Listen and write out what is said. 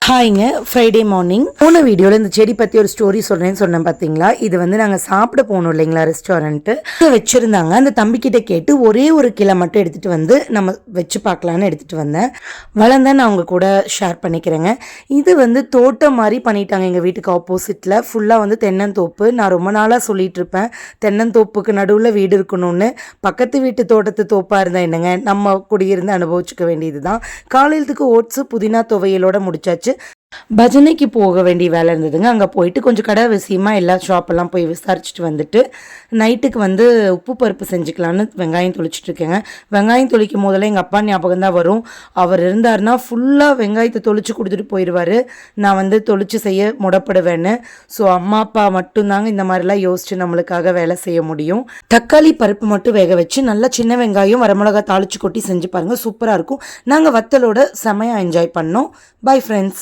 ஹாய்ங்க, Friday morning போன வீடியோவில் இந்த செடி பற்றி ஒரு ஸ்டோரி சொல்கிறேன்னு சொன்னேன் பார்த்தீங்களா. இது வந்து நாங்கள் சாப்பிட போகணும் இல்லைங்களா, ரெஸ்டாரண்ட்டு வச்சுருந்தாங்க. அந்த தம்பிக்கிட்ட கேட்டு ஒரே ஒரு கிலோ மட்டும் எடுத்துகிட்டு வந்து நம்ம வச்சு பார்க்கலான்னு எடுத்துகிட்டு வந்தேன். வளர்ந்தேன் நான் அவங்க கூட ஷேர் பண்ணிக்கிறேங்க. இது வந்து தோட்டம் மாதிரி பண்ணிட்டாங்க. எங்கள் வீட்டுக்கு ஆப்போசிட்டில் ஃபுல்லாக வந்து தென்னந்தோப்பு. நான் ரொம்ப நாளாக சொல்லிகிட்டு இருப்பேன், தென்னந்தோப்புக்கு நடுவில் வீடு இருக்கணும்னு. பக்கத்து வீட்டு தோட்டத்து தோப்பாக இருந்தால் என்னங்க, நம்ம குடியிருந்து அனுபவிச்சுக்க வேண்டியது தான். காலையிலத்துக்கு ஓட்ஸு புதினா துவையலோட முடிச்சாச்சு. பஜனைக்கு போக வேண்டிய வேலை இருந்ததுங்க. அங்கே போயிட்டு கொஞ்சம் கடை விஷயமாக எல்லா ஷாப்பெல்லாம் போய் விசாரிச்சுட்டு வந்துட்டு நைட்டுக்கு வந்து உப்பு பருப்பு செஞ்சுக்கலான்னு வெங்காயம் தொளிச்சிட்டு இருக்கேங்க. வெங்காயம் தொளிக்கும் போதெல்லாம் எங்கள் அப்பா ஞாபகம் தான் வரும். அவர் இருந்தார்னா ஃபுல்லாக வெங்காயத்தை தொளிச்சு கொடுத்துட்டு போயிடுவார். நான் வந்து தொளிச்சு செய்ய முடப்படுவேன்னு. ஸோ அம்மா அப்பா மட்டும்தாங்க இந்த மாதிரிலாம் யோசிச்சு நம்மளுக்காக வேலை செய்ய முடியும். தக்காளி பருப்பு மட்டும் வேக வச்சு நல்லா சின்ன வெங்காயம் வரமிளகா தாளிச்சு கொட்டி செஞ்சு பாருங்கள், சூப்பராக இருக்கும். நாங்கள் வத்தலோட செமையாக என்ஜாய் பண்ணோம். Bye friends.